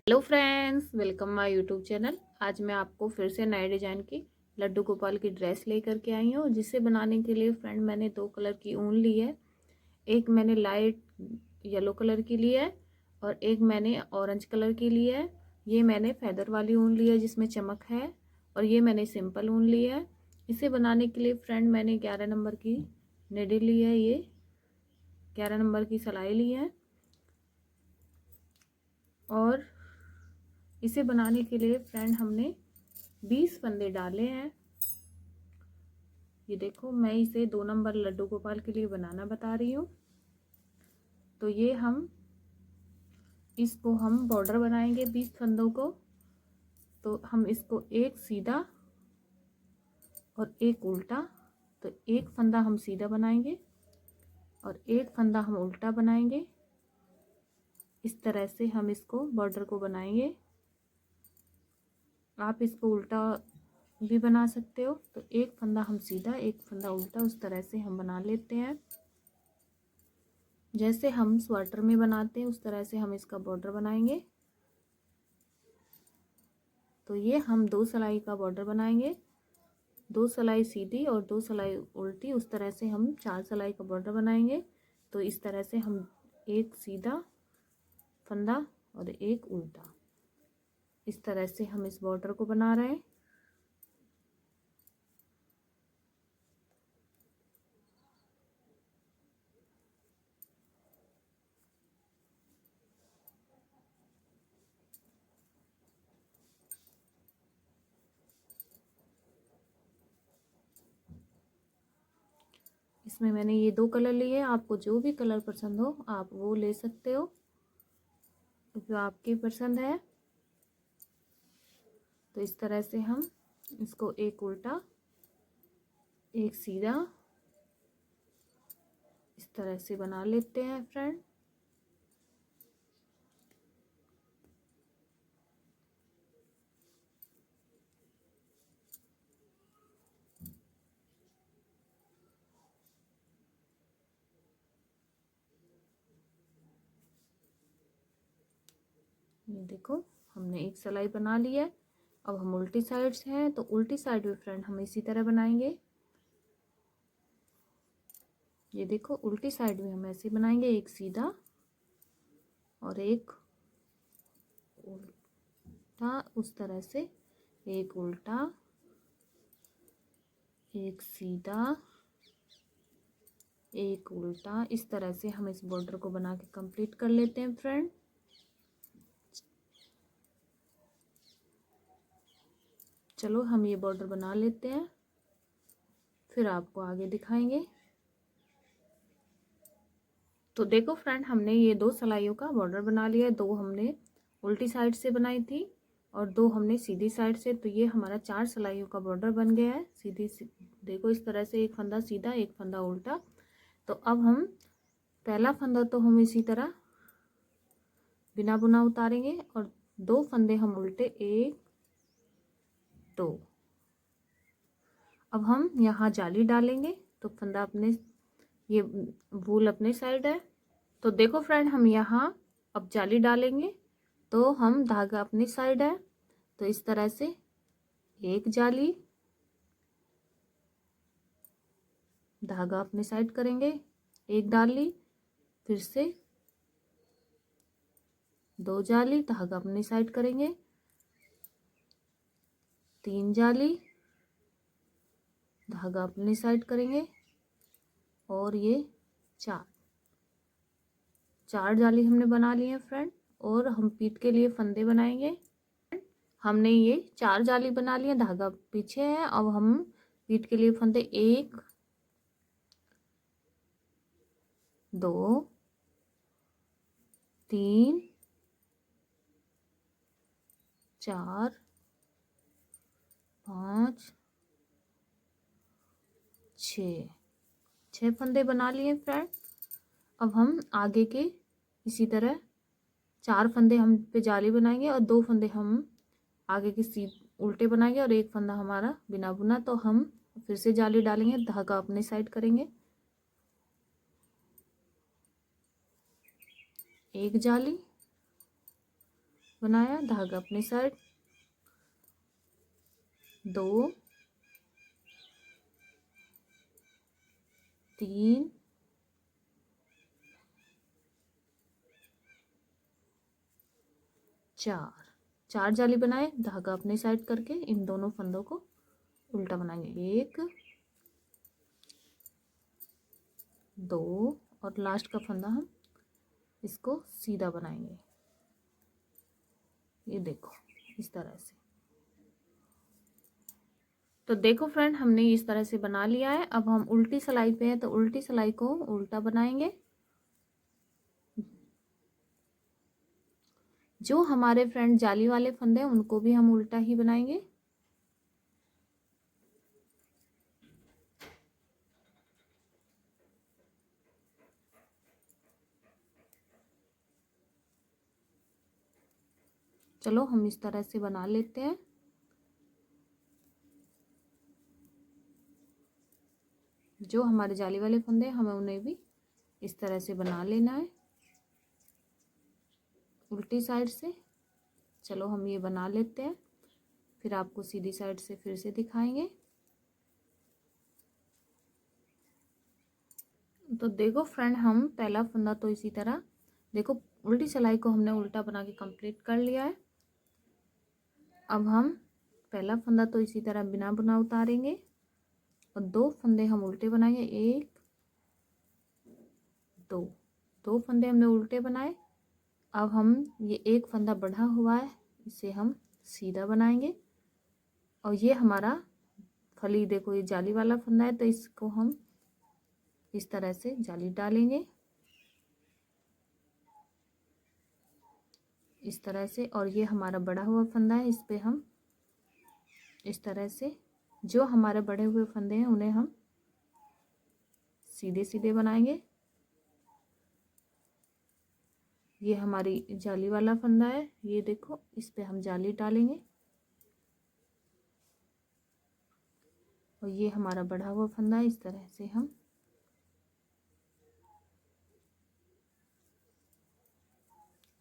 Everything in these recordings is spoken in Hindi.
Hello friends, welcome my YouTube channel. आज मैं आपको फिर से नए डिजाइन की लड्डू गोपाल की ड्रेस लेकर के आई हूँ, जिसे बनाने के लिए फ्रेंड मैंने दो कलर की ऊन ली है। एक मैंने लाइट येलो कलर की ली है और एक मैंने ऑरेंज कलर की ली है। ये मैंने फेदर वाली ऊन ली है जिसमें चमक है, और ये मैंने सिंपल ऊन ली है। इसे बनाने के लिए फ्रेंड मैंने 11 नंबर की नीडल ली है, ये 11 नंबर की सिलाई ली है। और इसे बनाने के लिए फ्रेंड हमने 20 फंदे डाले हैं। ये देखो, मैं इसे 2 नंबर लड्डू गोपाल के लिए बनाना बता रही हूँ। तो ये इसको हम बॉर्डर बनाएंगे 20 फंदों को। तो हम इसको एक सीधा और एक उल्टा, तो एक फंदा हम सीधा बनाएंगे और एक फंदा हम उल्टा बनाएंगे। इस तरह से हम इसको बॉर्डर को बनाएंगे। आप इसको उल्टा भी बना सकते हो। तो एक फंदा हम सीधा, एक फंदा उल्टा, उस तरह से हम बना लेते हैं। जैसे हम स्वेटर में बनाते हैं उस तरह से हम इसका बॉर्डर बनाएंगे। तो ये हम 2 सिलाई का बॉर्डर बनाएंगे, 2 सिलाई सीधी और 2 सिलाई उल्टी, उस तरह से हम 4 सिलाई का बॉर्डर बनाएंगे। तो इस तरह से हम एक सीधा फंदा और एक उल्टा, इस तरह से हम इस बॉर्डर को बना रहे हैं। इसमें मैंने ये 2 कलर लिए हैं। आपको जो भी कलर पसंद हो आप वो ले सकते हो, जो आपकी पसंद है। तो इस तरह से हम इसको एक उल्टा एक सीधा इस तरह से बना लेते हैं फ्रेंड। ये देखो, हमने एक सिलाई बना ली है। अब हम उल्टी साइड से हैं, तो उल्टी साइड भी फ्रेंड हम इसी तरह बनाएंगे। ये देखो, उल्टी साइड भी हम ऐसे बनाएंगे, एक सीधा और एक उल्टा, उस तरह से एक उल्टा एक सीधा एक उल्टा, इस तरह से हम इस बॉर्डर को बना के कंप्लीट कर लेते हैं फ्रेंड। चलो हम ये बॉर्डर बना लेते हैं, फिर आपको आगे दिखाएंगे। तो देखो फ्रेंड, हमने ये 2 सिलाइयों का बॉर्डर बना लिया है। 2 हमने उल्टी साइड से बनाई थी और 2 हमने सीधी साइड से। तो ये हमारा 4 सिलाइयों का बॉर्डर बन गया है। देखो, इस तरह से एक फंदा सीधा एक फंदा उल्टा। तो अब हम पहला फंदा तो हम इसी तरह बिना बुना उतारेंगे और 2 फंदे हम उल्टे, 1 2। अब हम यहाँ जाली डालेंगे, तो फंदा अपने, ये वूल अपने साइड है। तो देखो फ्रेंड, हम यहाँ अब जाली डालेंगे, तो हम धागा अपनी साइड है। तो इस तरह से एक जाली, धागा अपने साइड करेंगे, एक डाली, फिर से 2 जाली, धागा अपनी साइड करेंगे, 3 जाली, धागा अपनी साइड करेंगे, और ये 4 जाली हमने बना ली है फ्रेंड। और हम पीठ के लिए फंदे बनाएंगे। हमने ये 4 जाली बना लिया, धागा पीछे है। अब हम पीठ के लिए फंदे 1 2 3 4 5 6 फंदे बना लिए फ्रेंड। अब हम आगे के इसी तरह 4 फंदे हम पे जाली बनाएंगे और 2 फंदे हम आगे की उल्टे बनाएंगे और एक फंदा हमारा बिना बुना। तो हम फिर से जाली डालेंगे, धागा अपने साइड करेंगे, एक जाली, बनाया, धागा अपने साइड, 2 3 4 जाली बनाए, धागा अपने साइड करके इन दोनों फंदों को उल्टा बनाएंगे, 1 2 और लास्ट का फंदा हम इसको सीधा बनाएंगे, ये देखो इस तरह से। तो देखो फ्रेंड, हमने इस तरह से बना लिया है। अब हम उल्टी सिलाई पे हैं तो उल्टी सिलाई को उल्टा बनाएंगे। जो हमारे फ्रेंड जाली वाले फंदे हैं उनको भी हम उल्टा ही बनाएंगे। चलो हम इस तरह से बना लेते हैं। जो हमारे जाली वाले फंदे हैं हमें उन्हें भी इस तरह से बना लेना है उल्टी साइड से। चलो हम ये बना लेते हैं, फिर आपको सीधी साइड से फिर से दिखाएंगे। तो देखो फ्रेंड, हम पहला फंदा तो इसी तरह देखो उल्टी सिलाई को हमने उल्टा बना के कंप्लीट कर लिया है। अब हम पहला फंदा तो इसी तरह बिना बुना उतारेंगे और 2 फंदे हम उल्टे बनाएंगे, 1 2 फंदे हमने उल्टे बनाए। अब हम ये एक फंदा बढ़ा हुआ है, इसे हम सीधा बनाएंगे और ये हमारा फली देखो ये जाली वाला फंदा है तो इसको हम इस तरह से जाली डालेंगे इस तरह से। और ये हमारा बढ़ा हुआ फंदा है, इस पे हम इस तरह से जो हमारे बढ़े हुए फंदे हैं उन्हें हम सीधे सीधे बनाएंगे। ये हमारी जाली वाला फंदा है, ये देखो इस पे हम जाली डालेंगे और ये हमारा बढ़ा हुआ फंदा है, इस तरह से हम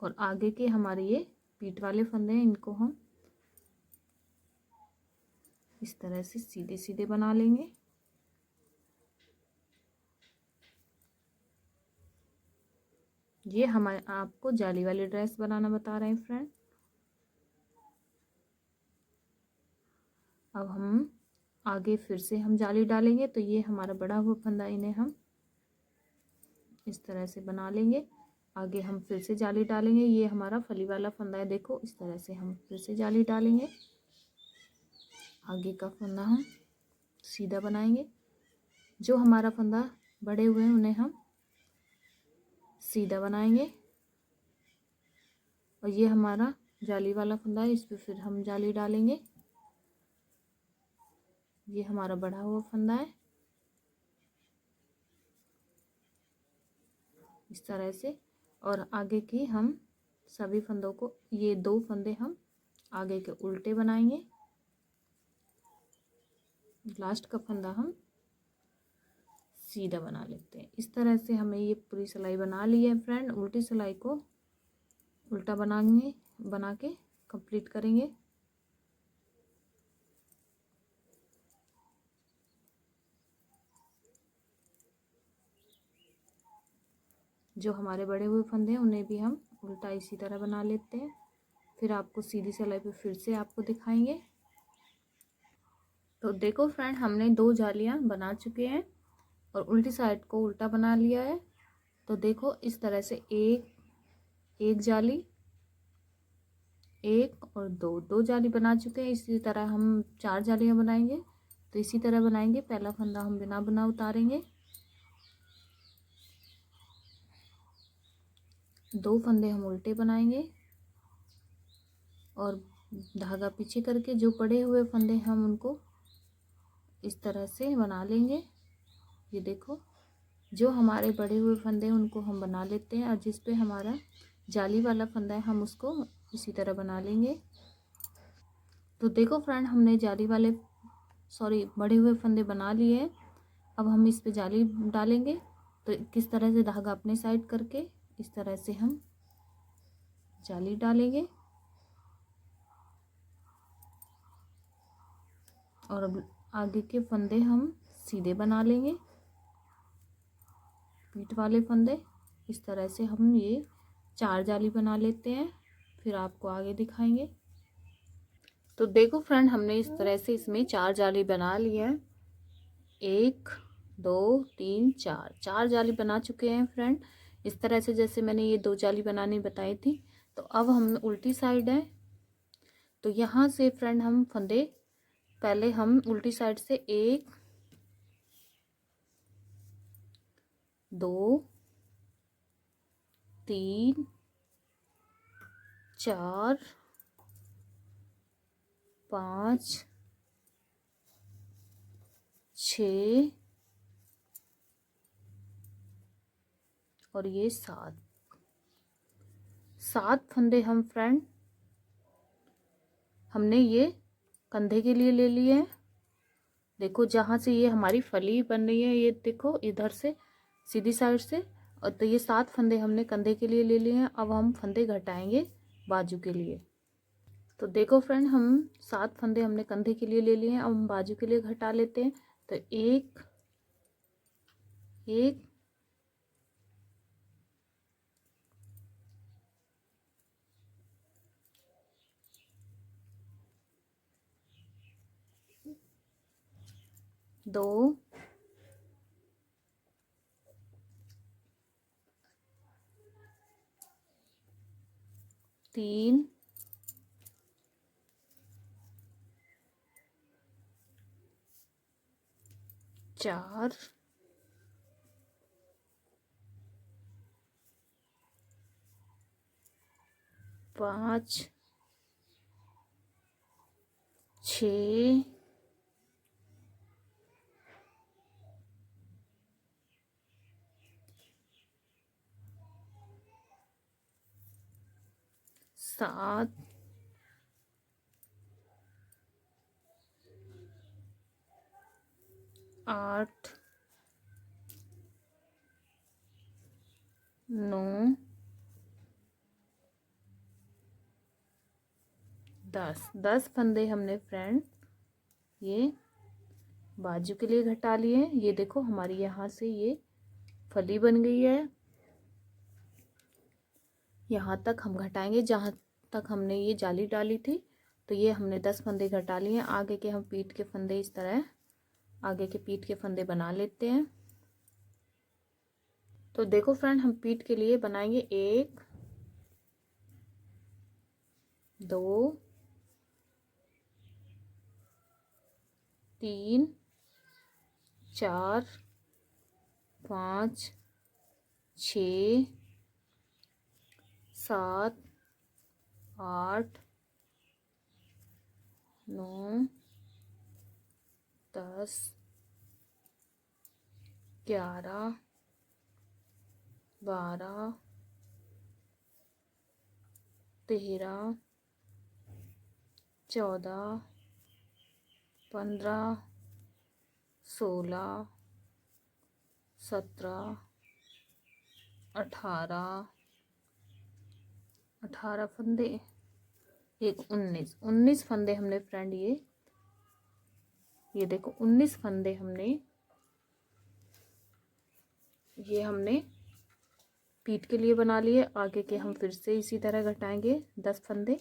और आगे के हमारे ये पीठ वाले फंदे हैं इनको हम इस तरह से सीधे सीधे बना लेंगे। ये हमारे आपको जाली वाली ड्रेस बनाना बता रहे हैं फ्रेंड। अब हम आगे फिर से हम जाली डालेंगे तो ये हमारा बड़ा हुआ फंदा इन्हें हम इस तरह से बना लेंगे। आगे हम फिर से जाली डालेंगे, ये हमारा फली वाला फंदा है, देखो इस तरह से हम फिर से जाली डालेंगे। आगे का फंदा हम सीधा बनाएंगे, जो हमारा फंदा बड़े हुए हैं उन्हें हम सीधा बनाएंगे और ये हमारा जाली वाला फंदा है, इस पर फिर हम जाली डालेंगे। ये हमारा बढ़ा हुआ फंदा है इस तरह से। और आगे की हम सभी फंदों को ये 2 फंदे हम आगे के उल्टे बनाएंगे, लास्ट का फंदा हम सीधा बना लेते हैं। इस तरह से हमें ये पूरी सिलाई बना ली है फ्रेंड। उल्टी सिलाई को उल्टा बना के कंप्लीट करेंगे। जो हमारे बड़े हुए फंदे हैं उन्हें भी हम उल्टा इसी तरह बना लेते हैं, फिर आपको सीधी सिलाई पे फिर से आपको दिखाएंगे। तो देखो फ्रेंड, हमने 2 जालियां बना चुके हैं और उल्टी साइड को उल्टा बना लिया है। तो देखो इस तरह से एक जाली, 1 और 2 जाली बना चुके हैं। इसी तरह हम 4 जालियां बनाएंगे। तो इसी तरह बनाएंगे। पहला फंदा हम बिना बुना उतारेंगे, 2 फंदे हम उल्टे बनाएंगे और धागा पीछे करके जो पड़े हुए फंदे हम उनको इस तरह से बना लेंगे। ये देखो जो हमारे बड़े हुए फंदे हैं उनको हम बना लेते हैं और जिस पे हमारा जाली वाला फंदा है हम उसको इसी तरह बना लेंगे। तो देखो फ्रेंड, हमने बड़े हुए फंदे बना लिए हैं। अब हम इस पे जाली डालेंगे। तो किस तरह से धागा अपने साइड करके इस तरह से हम जाली डालेंगे और अब आगे के फंदे हम सीधे बना लेंगे, पीठ वाले फंदे। इस तरह से हम ये 4 जाली बना लेते हैं, फिर आपको आगे दिखाएंगे। तो देखो फ्रेंड, हमने इस तरह से इसमें 4 जाली बना ली है। 1 2 3 4, 4 जाली बना चुके हैं फ्रेंड। इस तरह से जैसे मैंने ये 2 जाली बनानी बताई थी। तो अब हम उल्टी साइड है, तो यहाँ से फ्रेंड हम फंदे पहले हम उल्टी साइड से 1 2 3 4 5 6 और ये 7 फंदे हम फ्रेंड हमने ये कंधे के लिए ले लिए हैं। देखो जहाँ से ये हमारी फली बन रही है, ये देखो इधर से सीधी साइड से, और तो ये 7 फंदे हमने कंधे के लिए ले लिए हैं। अब हम फंदे घटाएंगे बाजू के लिए। तो देखो फ्रेंड, हम 7 फंदे हमने कंधे के लिए ले लिए हैं। अब हम बाजू के लिए घटा लेते हैं। तो 1 1 2 3 4 5 6 7 8 9 10 फंदे हमने फ्रेंड ये बाजू के लिए घटा लिए हैं। ये देखो हमारी यहाँ से ये फली बन गई है। यहाँ तक हम घटाएंगे जहाँ तक हमने ये जाली डाली थी। तो ये हमने 10 फंदे घटा लिए हैं। आगे के हम पीठ के फंदे इस तरह आगे के पीठ के फंदे बना लेते हैं। तो देखो फ्रेंड, हम पीठ के लिए बनाएंगे 1 2 3 4 5 6 7 8 9 10 11 12 13 14 15 16 17 18 फंदे, एक 19 फंदे हमने फ्रेंड ये देखो 19 फंदे हमने पीठ के लिए बना लिए। आगे के हम फिर से इसी तरह घटाएंगे 10 फंदे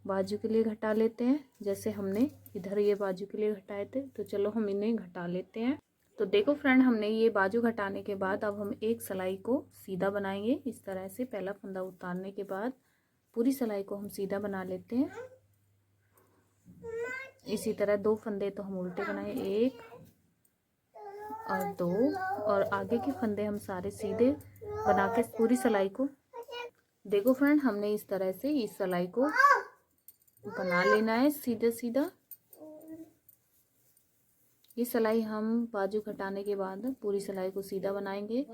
बाजू के लिए घटा लेते हैं। जैसे हमने इधर ये बाजू के लिए घटाए थे, तो चलो हम इन्हें घटा लेते हैं। तो देखो फ्रेंड, हमने ये बाजू घटाने के बाद अब हम एक सिलाई को सीधा बनाएंगे। इस तरह से पहला फंदा उतारने के बाद पूरी सिलाई को हम सीधा बना लेते हैं। इसी तरह 2 फंदे तो हम उल्टे बनाए, 1 और 2, और आगे के फंदे हम सारे सीधे बना के पूरी सिलाई को। देखो फ्रेंड, हमने इस तरह से इस सिलाई को बना लेना है सीधा सीधा। ये सिलाई हम बाजू घटाने के बाद पूरी सिलाई को सीधा बनाएंगे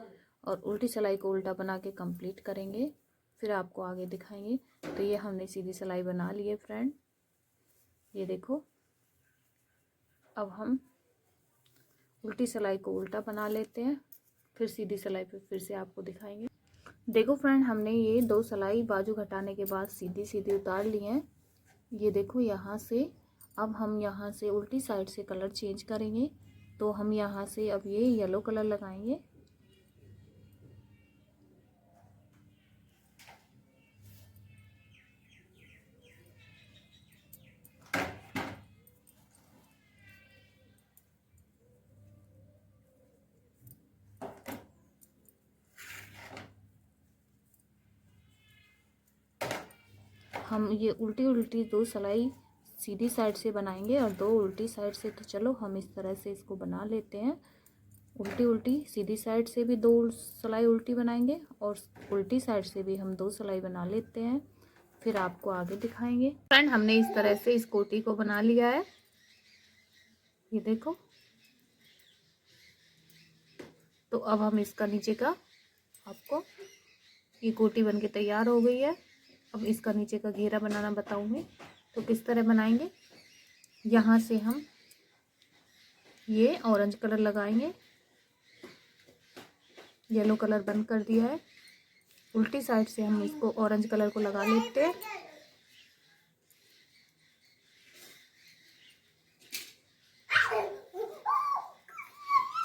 और उल्टी सिलाई को उल्टा बना के कंप्लीट करेंगे, फिर आपको आगे दिखाएंगे। तो ये हमने सीधी सिलाई बना ली है फ्रेंड, ये देखो। अब हम उल्टी सिलाई को उल्टा बना लेते हैं, फिर सीधी सिलाई पे फिर से आपको दिखाएंगे। देखो फ्रेंड, हमने ये 2 सिलाई बाजू घटाने के बाद सीधी सीधी उतार ली हैं। ये देखो यहाँ से अब हम यहाँ से उल्टी साइड से कलर चेंज करेंगे। तो हम यहाँ से अब ये येलो कलर लगाएंगे। हम ये उल्टी उल्टी 2 सिलाई सीधी साइड से बनाएंगे और 2 उल्टी साइड से। तो चलो हम इस तरह से इसको बना लेते हैं। उल्टी उल्टी सीधी साइड से भी 2 सिलाई उल्टी बनाएंगे और उल्टी साइड से भी हम 2 सिलाई बना लेते हैं, फिर आपको आगे दिखाएंगे। फ्रेंड, हमने इस तरह से इस कोटी को बना लिया है, ये देखो। तो अब हम इसका नीचे का, आपको ये कोटी बनके तैयार हो गई है। अब इसका नीचे का घेरा बनाना बताऊंगी। तो किस तरह बनाएंगे, यहाँ से हम ये ऑरेंज कलर लगाएंगे, येलो कलर बंद कर दिया है। उल्टी साइड से हम इसको ऑरेंज कलर को लगा लेते हैं।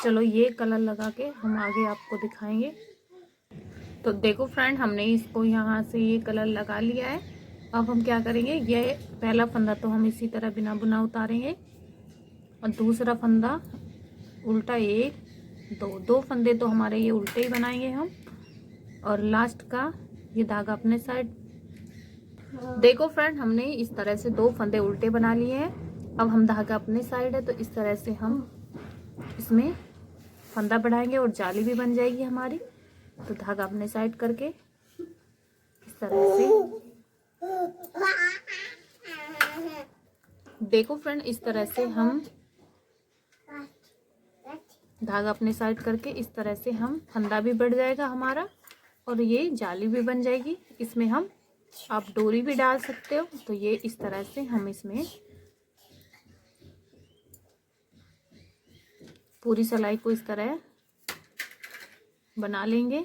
चलो ये कलर लगा के हम आगे आपको दिखाएंगे। तो देखो फ्रेंड, हमने इसको यहाँ से ये कलर लगा लिया है। अब हम क्या करेंगे, ये पहला फंदा तो हम इसी तरह बिना बुना उतारेंगे और दूसरा फंदा उल्टा, 1 2 फंदे तो हमारे ये उल्टे ही बनाएंगे हम। और लास्ट का ये धागा अपने साइड। देखो फ्रेंड, हमने इस तरह से 2 फंदे उल्टे बना लिए हैं। अब हम धागा अपने साइड है तो इस तरह से हम इसमें फंदा बढ़ाएंगे और जाली भी बन जाएगी हमारी। तो धागा अपने साइड करके इस तरह से, देखो फ्रेंड, इस तरह से हम धागा अपने साइड करके इस तरह से हम फंदा भी बढ़ जाएगा हमारा और ये जाली भी बन जाएगी। इसमें हम आप डोरी भी डाल सकते हो। तो ये इस तरह से हम इसमें पूरी सिलाई को इस तरह बना लेंगे।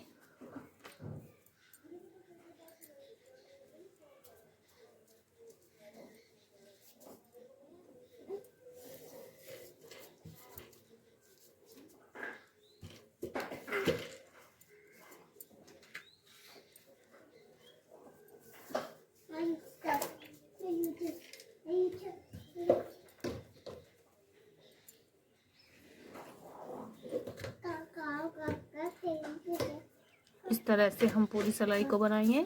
इस तरह से हम पूरी सिलाई को बनाएंगे।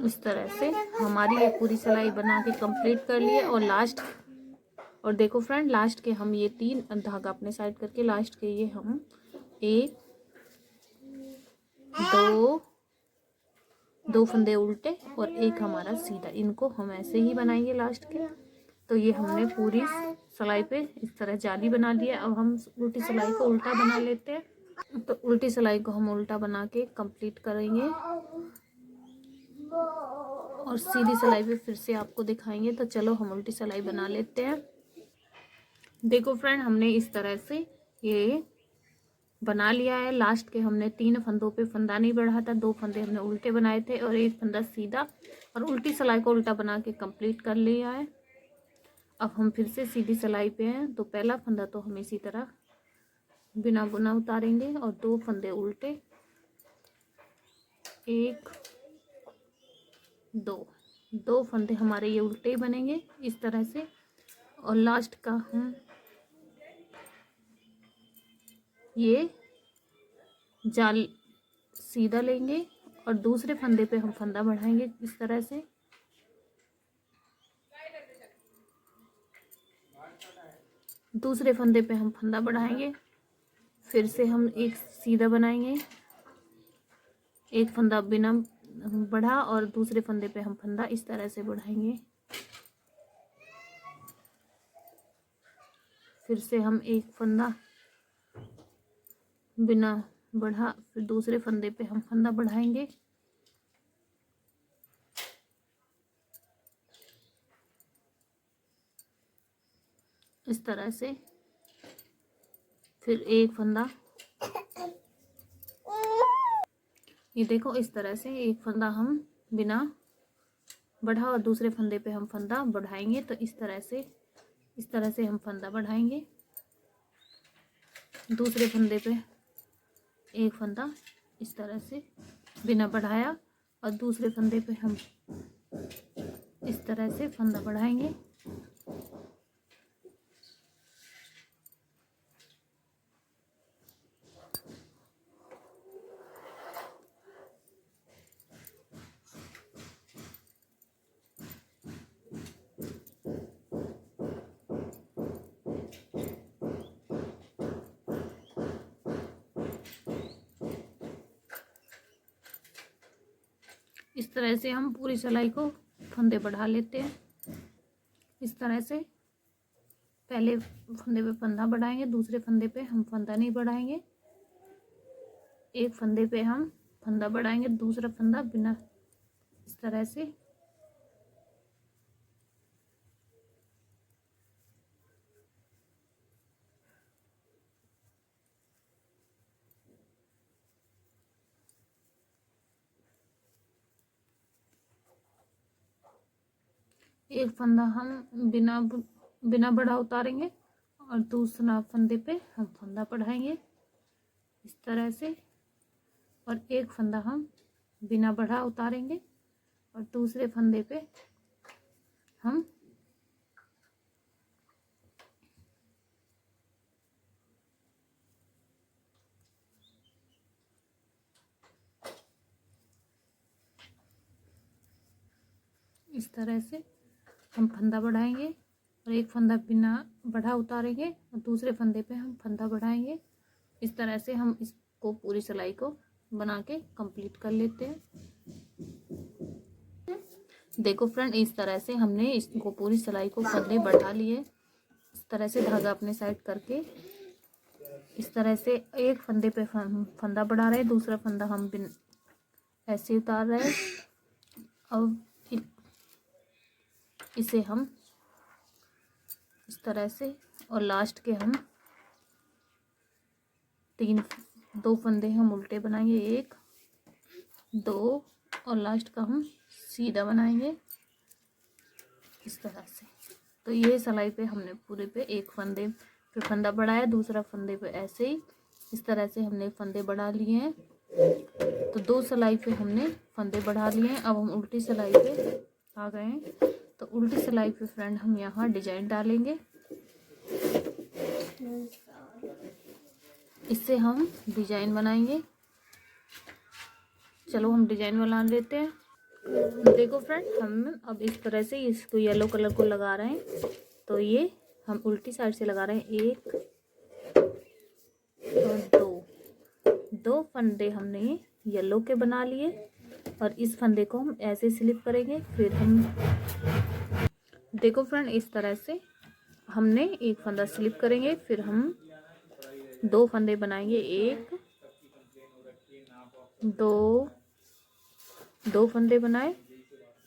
इस तरह से हमारी ये पूरी सिलाई बना के कंप्लीट कर लिए। और देखो फ्रेंड, लास्ट के हम ये 3 धागा अपने साइड करके लास्ट के ये हम 1 2 फंदे उल्टे और 1 हमारा सीधा, इनको हम ऐसे ही बनाएंगे लास्ट के। तो ये हमने पूरी सिलाई पे इस तरह जाली बना लिया। अब हम उल्टी सिलाई को उल्टा बना लेते हैं। तो उल्टी सिलाई को हम उल्टा बना के कंप्लीट करेंगे और सीधी सिलाई पे फिर से आपको दिखाएंगे। तो चलो हम उल्टी सिलाई बना लेते हैं। देखो फ्रेंड, हमने इस तरह से ये बना लिया है। लास्ट के हमने 3 फंदों पे फंदा नहीं बढ़ा था, 2 फंदे हमने उल्टे बनाए थे और 1 फंदा सीधा, और उल्टी सिलाई को उल्टा बना के कंप्लीट कर लिया है। अब हम फिर से सीधी सिलाई पे हैं। तो पहला फंदा तो हम इसी तरह बिना बुना उतारेंगे और 2 फंदे उल्टे, 1 2 फंदे हमारे ये उल्टे ही बनेंगे इस तरह से। और लास्ट का हम ये जाल सीधा लेंगे और दूसरे फंदे पे हम फंदा बढ़ाएंगे इस तरह से। दूसरे फंदे पे हम फंदा बढ़ाएंगे, फिर से हम एक सीधा बनाएंगे, एक फंदा बिना बढ़ा और दूसरे फंदे पे हम फंदा इस तरह से बढ़ाएंगे। फिर से हम एक फंदा बिना बढ़ा, फिर दूसरे फंदे पे हम फंदा बढ़ाएंगे। इस तरह से फिर एक फंदा ये देखो इस तरह से एक फंदा हम बिना बढ़ा और दूसरे फंदे पे हम फंदा बढ़ाएंगे। तो इस तरह से हम फंदा बढ़ाएंगे, दूसरे फंदे पे एक फंदा इस तरह से बिना बढ़ाया और दूसरे फंदे पे हम इस तरह से फंदा बढ़ाएंगे। इस तरह से हम पूरी सिलाई को फंदे बढ़ा लेते हैं। इस तरह से पहले फंदे पे फंदा बढ़ाएंगे, दूसरे फंदे पे हम फंदा नहीं बढ़ाएंगे। एक फंदे पे हम फंदा बढ़ाएंगे, दूसरा फंदा बिना, इस तरह से। एक फंदा हम बिना बढ़ा उतारेंगे और दूसरा फंदे पे हम फंदा बढ़ाएंगे इस तरह से। और एक फंदा हम बिना बढ़ा उतारेंगे और दूसरे फंदे पे हम इस तरह से हम फंदा बढ़ाएंगे और एक फंदा बिना बढ़ा उतारेंगे और दूसरे फंदे पे हम फंदा बढ़ाएंगे। इस तरह से हम इसको पूरी सिलाई को बना के कंप्लीट कर लेते हैं। देखो फ्रेंड, इस तरह से हमने इसको पूरी सिलाई को फंदे बढ़ा लिए। इस तरह से धागा अपने साइड करके इस तरह से एक फंदे पे फंदा बढ़ा रहे हैं, दूसरा फंदा हम बिन ऐसे उतार रहे हैं। अब इसे हम इस तरह से और लास्ट के हम दो फंदे हम उल्टे बनाएंगे, एक दो, और लास्ट का हम सीधा बनाएंगे इस तरह से। तो ये सिलाई पे हमने पूरे पे एक फंदे पे फंदा बढ़ाया, दूसरा फंदे पे ऐसे ही इस तरह से हमने फंदे बढ़ा लिए हैं। तो दो सिलाई पे हमने फंदे बढ़ा लिए हैं। अब हम उल्टी सिलाई पे आ गए हैं। तो उल्टी सिलाई पे फ्रेंड हम यहाँ डिजाइन डालेंगे। इससे हम डिजाइन बनाएंगे। चलो हम डिजाइन बना लेते हैं। देखो फ्रेंड, हम अब इस तरह से इसको येलो कलर को लगा रहे हैं। तो ये हम उल्टी साइड से लगा रहे हैं। एक और दो फंदे हमने येलो के बना लिए और इस फंदे को हम ऐसे स्लिप करेंगे। फिर हम देखो फ्रेंड, इस तरह से हमने एक फंदा स्लिप करेंगे, फिर हम दो फंदे बनाएंगे। एक दो फंदे बनाए,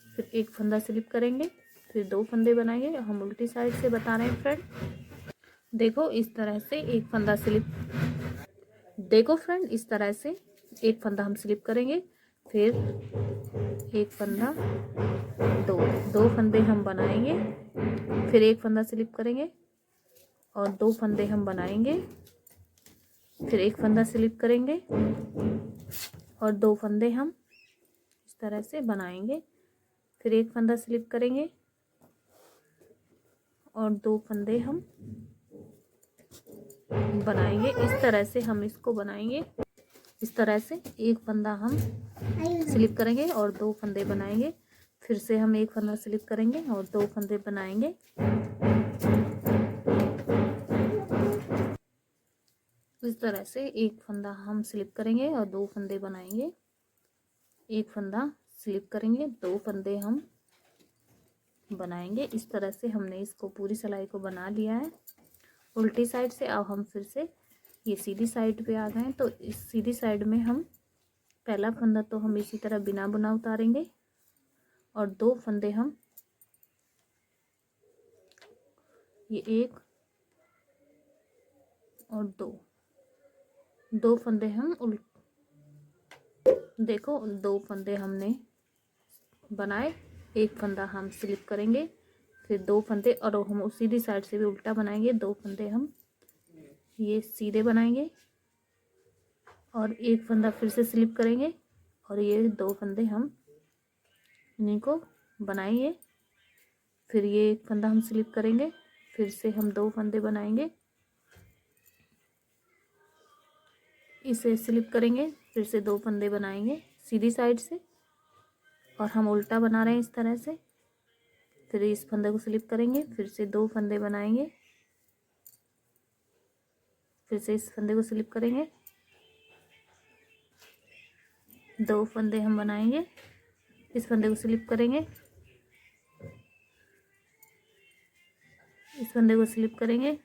फिर एक फंदा स्लिप करेंगे, फिर दो फंदे बनाएंगे। हम उल्टी साइड से बता रहे हैं फ्रेंड। देखो इस तरह से एक फंदा स्लिप, देखो फ्रेंड इस तरह से एक फंदा हम स्लिप करेंगे, फिर एक फंदा, दो फंदे हम बनाएंगे, फिर एक फंदा स्लिप करेंगे और दो फंदे हम बनाएंगे, फिर एक फंदा स्लिप करेंगे और दो फंदे हम इस तरह से बनाएंगे, फिर एक फंदा स्लिप करेंगे और दो फंदे हम बनाएंगे। इस तरह से हम इसको बनाएंगे। इस तरह से एक फंदा हम स्लिप करेंगे और दो फंदे बनाएंगे, फिर से हम एक फंदा स्लिप करेंगे और दो फंदे बनाएंगे। इस तरह से एक फंदा हम स्लिप करेंगे और दो फंदे बनाएंगे, एक फंदा स्लिप करेंगे, दो फंदे हम बनाएंगे। इस तरह से हमने इसको पूरी सिलाई को बना लिया है उल्टी साइड से। अब हम फिर से ये सीधी साइड पे आ गए हैं। तो इस सीधी साइड में हम पहला फंदा तो हम इसी तरह बिना बुना उतारेंगे और दो फंदे हम ये एक और दो फंदे हम देखो 2 फंदे हमने बनाए, एक फंदा हम स्लिप करेंगे, फिर 2 फंदे और हम सीधी साइड से भी उल्टा बनाएंगे। 2 फंदे हम ये सीधे बनाएंगे और एक फंदा फिर से स्लिप करेंगे और ये 2 फंदे हम इन्हीं को बनाएंगे। फिर ये एक फंदा हम स्लिप करेंगे, फिर से हम 2 फंदे बनाएंगे, इसे स्लिप करेंगे, फिर से 2 फंदे बनाएंगे सीधी साइड से और हम उल्टा बना रहे हैं इस तरह से। फिर इस फंदे को स्लिप करेंगे, फिर से 2 फंदे बनाएंगे, फिर से इस फंदे को स्लिप करेंगे, 2 फंदे हम बनाएंगे, इस फंदे को स्लिप करेंगे, इस फंदे को स्लिप करेंगे,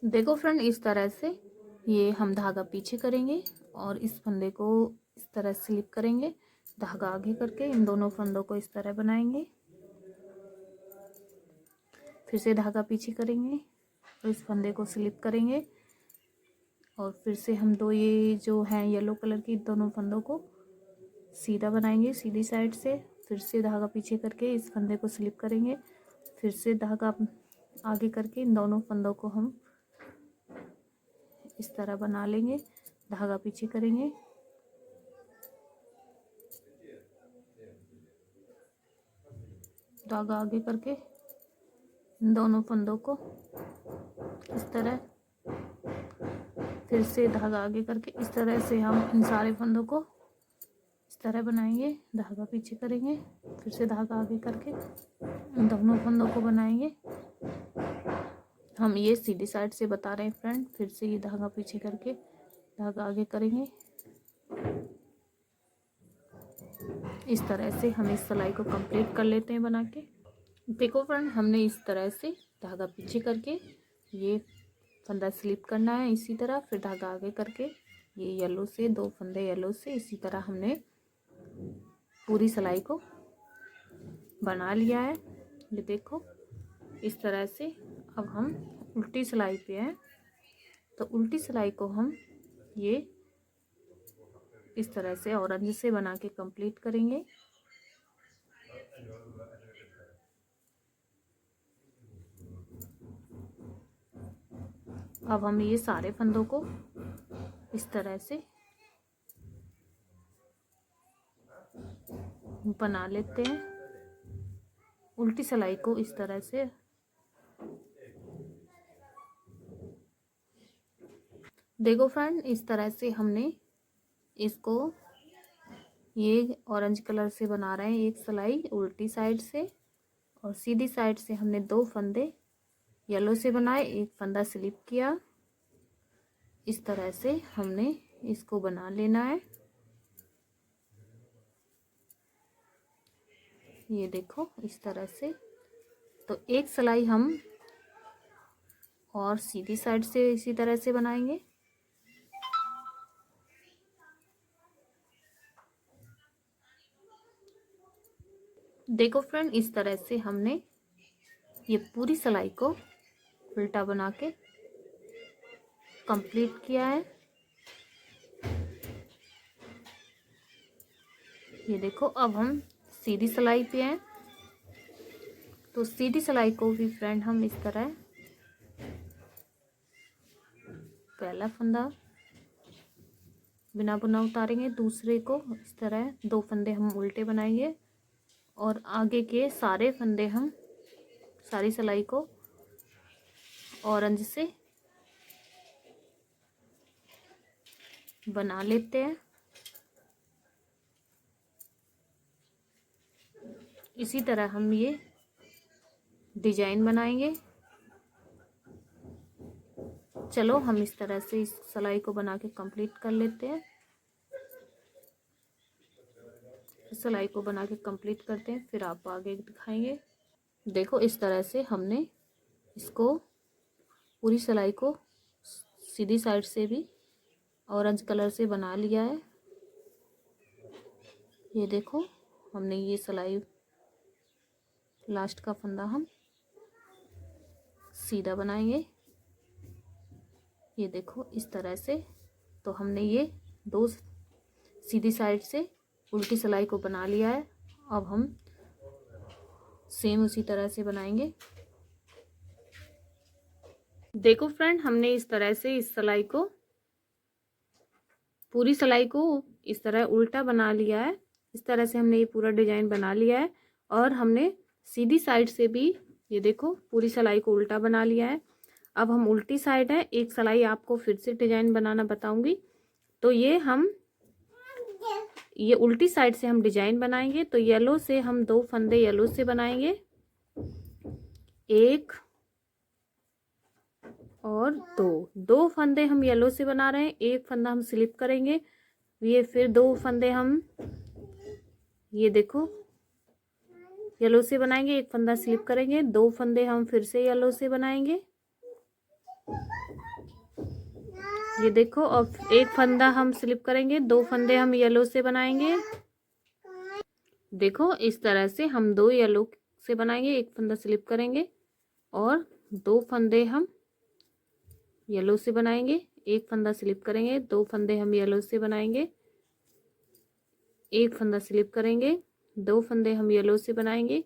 देखो फ्रेंड इस तरह से ये हम धागा पीछे करेंगे और इस फंदे को इस तरह स्लिप करेंगे, धागा आगे करके इन दोनों फंदों को इस तरह बनाएंगे, फिर से धागा पीछे करेंगे और इस फंदे को स्लिप करेंगे और फिर से हम दो ये जो है येलो कलर की दोनों फंदों को सीधा बनाएंगे सीधी साइड से। फिर से धागा पीछे करके इस फंदे को स्लिप करेंगे, फिर से धागा आगे करके इन दोनों फंदों को हम इस तरह बना लेंगे, धागा पीछे करेंगे, धागा आगे करके इन दोनों फंदों को इस तरह, फिर से धागा आगे करके इस तरह से हम इन सारे फंदों को इस तरह बनाएंगे, धागा पीछे करेंगे, फिर से धागा आगे करके इन दोनों फंदों को बनाएंगे। हम ये सीधी साइड से बता रहे हैं फ्रेंड। फिर से ये धागा पीछे करके धागा आगे करेंगे, इस तरह से हम इस सिलाई को कंप्लीट कर लेते हैं बना के। देखो फ्रेंड हमने इस तरह से धागा पीछे करके ये फंदा स्लिप करना है इसी तरह, फिर धागा आगे करके ये येलो से 2 फंदे येलो से इसी तरह हमने पूरी सिलाई को बना लिया है। ये देखो इस तरह से। अब हम उल्टी सिलाई पे हैं, तो उल्टी सिलाई को हम ये इस तरह से ऑरेंज से बना के कंप्लीट करेंगे। अब हम ये सारे फंदों को इस तरह से बना लेते हैं, उल्टी सिलाई को इस तरह से। देखो फ्रेंड इस तरह से हमने इसको ये ऑरेंज कलर से बना रहे हैं एक सिलाई उल्टी साइड से, और सीधी साइड से हमने 2 फंदे येलो से बनाए, एक फंदा स्लिप किया। इस तरह से हमने इसको बना लेना है। ये देखो इस तरह से। तो एक सिलाई हम और सीधी साइड से इसी तरह से बनाएंगे। देखो फ्रेंड इस तरह से हमने ये पूरी सिलाई को उल्टा बना के कंप्लीट किया है। ये देखो अब हम सीधी सिलाई पे हैं, तो सीधी सिलाई को भी फ्रेंड हम इस तरह पहला फंदा बिना बुना उतारेंगे, दूसरे को इस तरह 2 फंदे हम उल्टे बनाएंगे और आगे के सारे फंदे हम सारी सिलाई को ऑरेंज से बना लेते हैं। इसी तरह हम ये डिजाइन बनाएंगे। चलो हम इस तरह से इस सिलाई को बना के कंप्लीट कर लेते हैं। सिलाई को बना के कंप्लीट करते हैं, फिर आप आगे दिखाएंगे। देखो इस तरह से हमने इसको पूरी सिलाई को सीधी साइड से भी ऑरेंज कलर से बना लिया है। ये देखो हमने ये सिलाई लास्ट का फंदा हम सीधा बनाएंगे। ये देखो इस तरह से। तो हमने ये दो सीधी साइड से उल्टी सिलाई को बना लिया है। अब हम सेम उसी तरह से बनाएंगे। देखो फ्रेंड, हमने इस तरह से इस सिलाई को, पूरी सिलाई को इस तरह उल्टा बना लिया है। इस तरह से हमने ये पूरा डिजाइन बना लिया है। और हमने सीधी साइड से भी ये देखो पूरी सिलाई को उल्टा बना लिया है। अब हम उल्टी साइड है, एक सिलाई आपको फिर से डिजाइन बनाना बताऊंगी। तो ये उल्टी साइड से हम डिजाइन बनाएंगे। तो येलो से हम 2 फंदे येलो से बनाएंगे, 1 और 2 फंदे हम येलो से बना रहे हैं। 1 फंदा हम स्लिप करेंगे, ये फिर 2 फंदे हम ये देखो येलो से बनाएंगे, 1 फंदा स्लिप करेंगे, 2 फंदे हम फिर से येलो से बनाएंगे। ये देखो, अब 1 फंदा हम स्लिप करेंगे, 2 फंदे हम येलो से बनाएंगे। देखो इस तरह से हम 2 येलो से बनाएंगे, 1 फंदा स्लिप करेंगे और 2 फंदे हम येलो से बनाएंगे, 1 फंदा स्लिप करेंगे, 2 फंदे हम येलो से बनाएंगे, 1 फंदा स्लिप करेंगे, 2 फंदे हम येलो से बनाएंगे।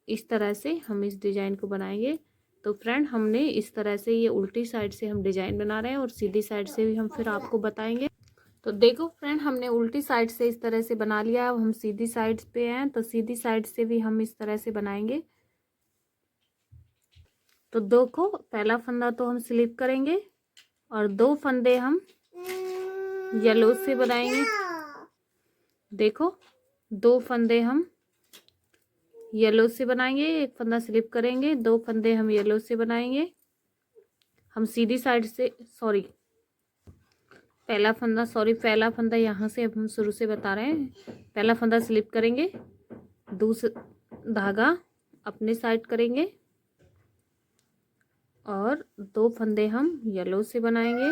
इस तरह से हम इस डिजाइन को बनाएंगे। तो फ्रेंड, हमने इस तरह से ये उल्टी साइड से हम डिजाइन बना रहे हैं और सीधी साइड से भी हम फिर आपको बताएंगे। तो देखो फ्रेंड, हमने उल्टी साइड से इस तरह से बना लिया है। अब हम सीधी साइड पे हैं, तो सीधी साइड से भी हम इस तरह से बनाएंगे। तो देखो, पहला फंदा तो हम स्लिप करेंगे और 2 फंदे हम येलो से बनाएंगे। देखो 2 फंदे हम येलो से बनाएंगे, 1 फंदा स्लिप करेंगे, 2 फंदे हम येलो से बनाएंगे। हम सीधी साइड से पहला फंदा यहाँ से अब हम शुरू से बता रहे हैं। पहला फंदा स्लिप करेंगे, दूसरा धागा अपने साइड करेंगे और 2 फंदे हम येलो से बनाएंगे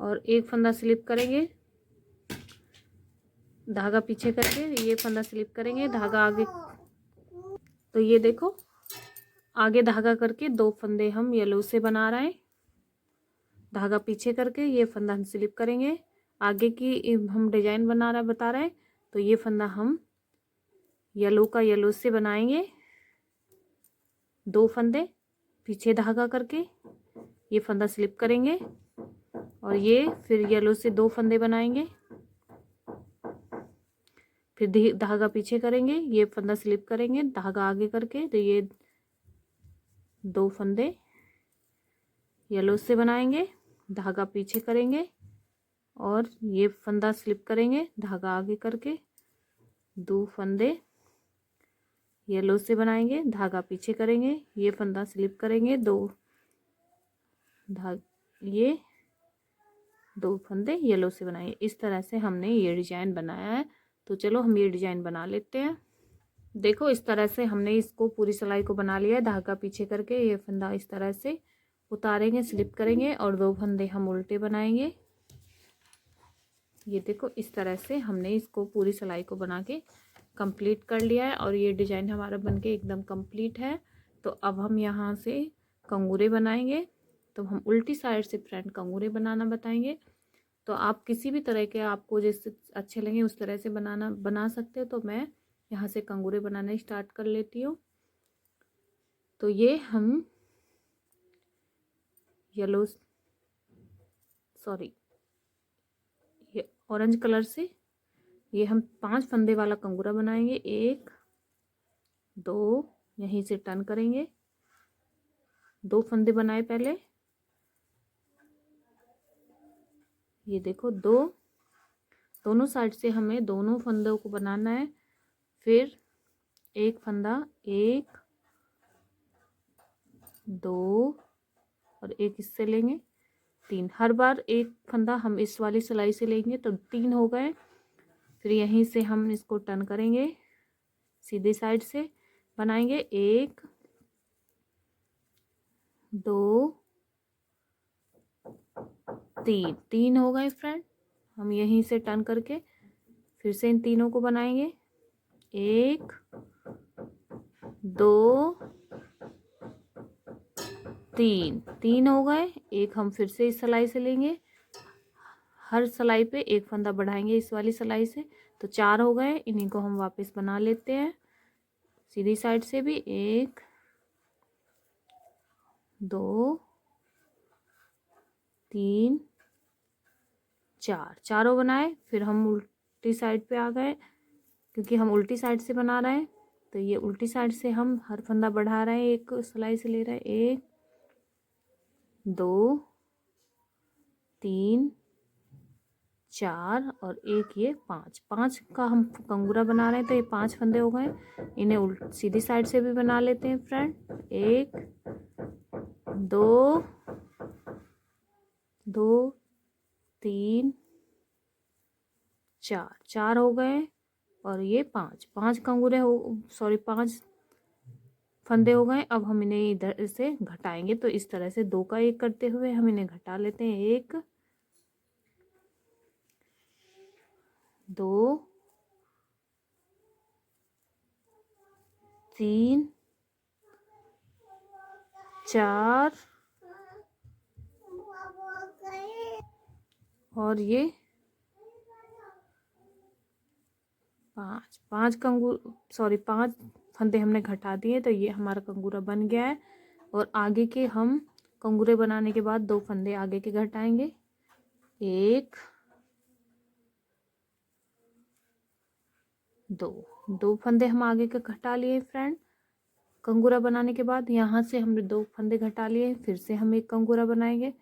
और 1 फंदा स्लिप करेंगे, धागा पीछे करके ये फंदा स्लिप करेंगे, धागा आगे। तो ये देखो, आगे धागा करके 2 फंदे हम येलो से बना रहे हैं, धागा पीछे करके ये फंदा हम स्लिप करेंगे। आगे की हम डिजाइन बता रहे हैं। तो ये फंदा हम येलो का येलो से बनाएंगे, 2 फंदे पीछे धागा करके ये फंदा स्लिप करेंगे और ये फिर येलो से 2 फंदे बनाएंगे, फिर धागा पीछे करेंगे, ये फंदा स्लिप करेंगे, धागा आगे करके तो ये 2 फंदे येलो से बनाएंगे, धागा पीछे करेंगे और ये फंदा स्लिप करेंगे, धागा आगे करके 2 फंदे येलो से बनाएंगे, धागा पीछे करेंगे, ये फंदा स्लिप करेंगे, ये 2 फंदे येलो से बनाएंगे। इस तरह से हमने ये डिजाइन बनाया है। तो चलो हम ये डिजाइन बना लेते हैं। देखो इस तरह से हमने इसको पूरी सिलाई को बना लिया है। धागा पीछे करके ये फंदा इस तरह से उतारेंगे, स्लिप करेंगे और 2 फंदे हम उल्टे बनाएंगे। ये देखो इस तरह से हमने इसको पूरी सिलाई को बना के कंप्लीट कर लिया है और ये डिजाइन हमारा बनके एकदम कंप्लीट है। तो अब हम यहाँ से कंगूरे बनाएंगे। तो हम उल्टी साइड से फ्रंट कंगूरे बनाना बताएंगे। तो आप किसी भी तरह के आपको जैसे अच्छे लगे उस तरह से बना सकते हो। तो मैं यहाँ से कंगूरे बनाना स्टार्ट कर लेती हूँ। तो ये हम ये ऑरेंज कलर से ये हम 5 फंदे वाला कंगूरा बनाएंगे। 1 2 यहीं से टर्न करेंगे, 2 फंदे बनाए पहले। ये देखो दोनों साइड से हमें दोनों फंदों को बनाना है। फिर 1 फंदा, 1 2 और 1 इससे लेंगे, 3। हर बार 1 फंदा हम इस वाली सिलाई से लेंगे तो 3 हो गए। फिर यहीं से हम इसको टर्न करेंगे, सीधी साइड से बनाएंगे। 1 2 3 हो गए फ्रेंड। हम यहीं से टर्न करके फिर से इन तीनों को बनाएंगे। 1 2 तीन, तीन हो गए। एक हम फिर से इस सिलाई से लेंगे, हर सिलाई पे एक फंदा बढ़ाएंगे इस वाली सिलाई से, तो चार हो गए। इन्हीं को हम वापस बना लेते हैं सीधी साइड से भी। एक, दो, तीन, चार, चारों बनाए। फिर हम उल्टी साइड पे आ गए, क्योंकि हम उल्टी साइड से बना रहे हैं, तो ये उल्टी साइड से हम हर फंदा बढ़ा रहे हैं, एक सिलाई से ले रहे हैं। एक, दो, तीन, चार और एक, ये पांच। पांच का हम कंगूरा बना रहे हैं, तो ये पांच फंदे हो गए। इन्हें सीधी साइड से भी बना लेते हैं फ्रेंड। एक, दो, दो, तीन, चार, चार हो गए। और ये पांच, पांच कंगूरे हो, सॉरी पांच फंदे हो गए। अब हम इन्हें इधर से घटाएंगे, तो इस तरह से दो का एक करते हुए हम इन्हें घटा लेते हैं। एक, दो, तीन, चार और ये पांच। पांच पांच फंदे हमने घटा दिए, तो ये हमारा कंगूरा बन गया है। और आगे के हम कंगूरे बनाने के बाद दो फंदे आगे के घटाएंगे। एक, दो, दो फंदे हम आगे के घटा लिए फ्रेंड। कंगूरा बनाने के बाद यहाँ से हमने दो फंदे घटा लिए, फिर से हम एक कंगूरा बनाएंगे।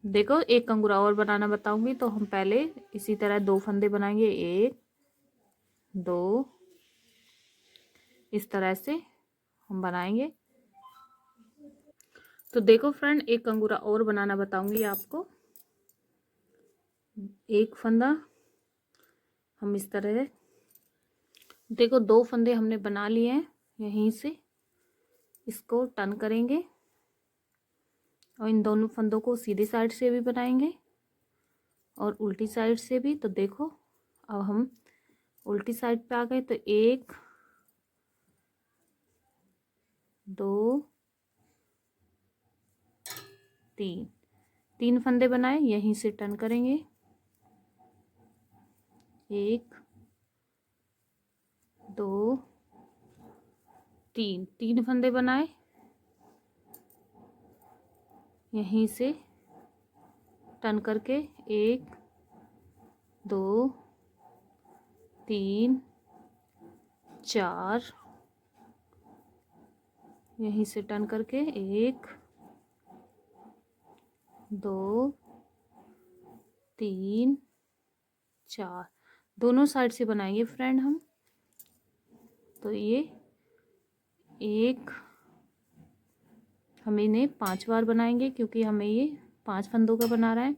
देखो, एक कंगूरा और बनाना बताऊंगी, तो हम पहले इसी तरह दो फंदे बनाएंगे। एक, दो, इस तरह से हम बनाएंगे। तो देखो फ्रेंड, एक कंगूरा और बनाना बताऊंगी आपको। एक फंदा हम इस तरह, देखो दो फंदे हमने बना लिए हैं, यहीं से इसको टर्न करेंगे और इन दोनों फंदों को सीधी साइड से भी बनाएंगे और उल्टी साइड से भी। तो देखो, अब हम उल्टी साइड पे आ गए, तो एक, दो, तीन, तीन फंदे बनाए, यहीं से टर्न करेंगे। एक, दो, तीन, तीन फंदे बनाए, यहीं से टर्न करके। एक, दो, तीन, चार, यहीं से टर्न करके। एक, दो, तीन, चार, दोनों साइड से बनाएंगे फ्रेंड हम। तो ये एक, हम इन्हें 5 बार बनाएंगे, क्योंकि हमें ये 5 फंदों का बना रहा है।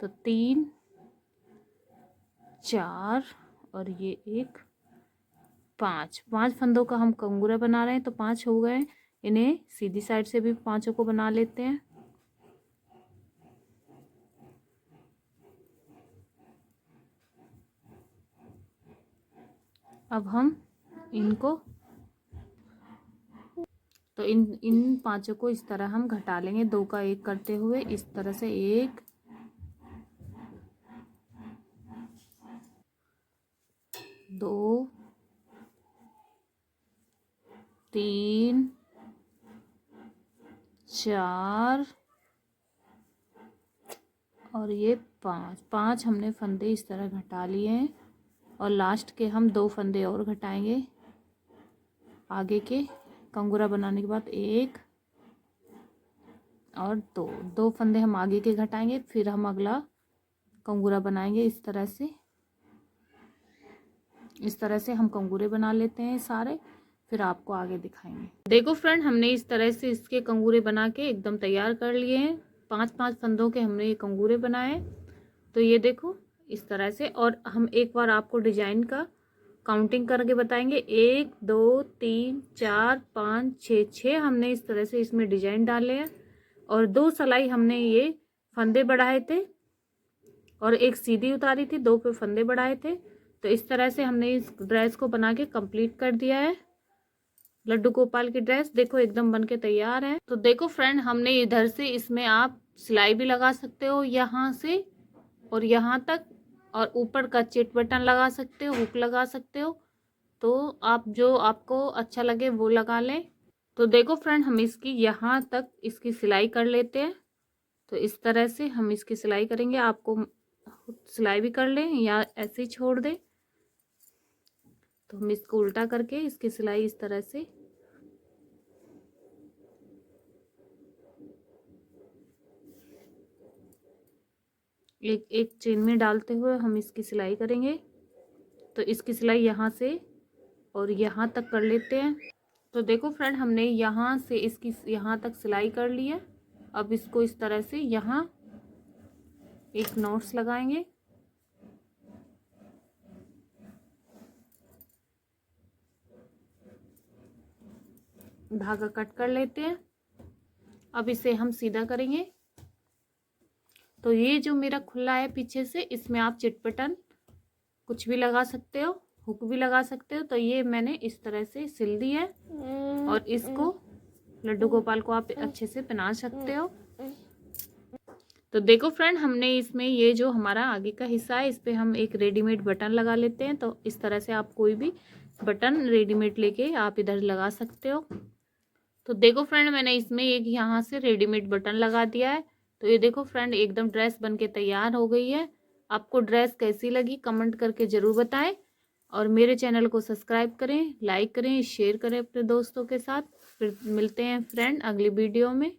तो 3, 4 और ये एक, 5, 5 फंदों का हम कंगूरा बना रहे हैं, तो 5 हो गए। इन्हें सीधी साइड से भी पांचों को बना लेते हैं। अब हम इनको, तो इन पांचों को इस तरह हम घटा लेंगे, दो का एक करते हुए इस तरह से। एक, दो, तीन, चार और ये पांच। पांच हमने फंदे इस तरह घटा लिए हैं और लास्ट के हम दो फंदे और घटाएंगे आगे के कंगूरा बनाने के बाद। एक और दो, दो फंदे हम आगे के घटाएंगे, फिर हम अगला कंगूरा बनाएंगे इस तरह से। इस तरह से हम कंगूरे बना लेते हैं सारे, फिर आपको आगे दिखाएंगे। देखो फ्रेंड, हमने इस तरह से इसके कंगूरे बना के एकदम तैयार कर लिए हैं। 5-5 फंदों के हमने ये कंगूरे बनाए। तो ये देखो इस तरह से। और हम एक बार आपको डिजाइन का काउंटिंग करके बताएंगे। 1, 2, 3, 4, 5, 6, 6 हमने इस तरह से इसमें डिजाइन डाले हैं। और 2 सिलाई हमने ये फंदे बढ़ाए थे और एक सीधी उतारी थी, 2 पे फंदे बढ़ाए थे। तो इस तरह से हमने इस ड्रेस को बना के कंप्लीट कर दिया है। लड्डू गोपाल की ड्रेस देखो एकदम बनके तैयार है। तो देखो फ्रेंड, हमने इधर से इसमें आप सिलाई भी लगा सकते हो यहाँ से और यहाँ तक, और ऊपर का चिट बटन लगा सकते हो, हुक लगा सकते हो। तो आप जो आपको अच्छा लगे वो लगा लें। तो देखो फ्रेंड, हम इसकी यहाँ तक इसकी सिलाई कर लेते हैं। तो इस तरह से हम इसकी सिलाई करेंगे। आपको सिलाई भी कर लें या ऐसे ही छोड़ दें। तो हम इसको उल्टा करके इसकी सिलाई इस तरह से एक एक चेन में डालते हुए हम इसकी सिलाई करेंगे। तो इसकी सिलाई यहाँ से और यहाँ तक कर लेते हैं। तो देखो फ्रेंड, हमने यहाँ से इसकी यहाँ तक सिलाई कर ली है। अब इसको इस तरह से यहाँ एक नॉट्स लगाएंगे। धागा कट कर लेते हैं। अब इसे हम सीधा करेंगे। तो ये जो मेरा खुला है पीछे से, इसमें आप चिट बटन कुछ भी लगा सकते हो, हुक भी लगा सकते हो। तो ये मैंने इस तरह से सिल दी है और इसको लड्डू गोपाल को आप अच्छे से पहना सकते हो। तो देखो फ्रेंड, हमने इसमें ये जो हमारा आगे का हिस्सा है, इस पर हम एक रेडीमेड बटन लगा लेते हैं। तो इस तरह से आप कोई भी बटन रेडीमेड लेके आप इधर लगा सकते हो। तो देखो फ्रेंड, मैंने इसमें एक यहाँ से रेडीमेड बटन लगा दिया है। तो ये देखो फ्रेंड, एकदम ड्रेस बनके तैयार हो गई है। आपको ड्रेस कैसी लगी कमेंट करके ज़रूर बताएं और मेरे चैनल को सब्सक्राइब करें, लाइक करें, शेयर करें अपने दोस्तों के साथ। फिर मिलते हैं फ्रेंड अगली वीडियो में।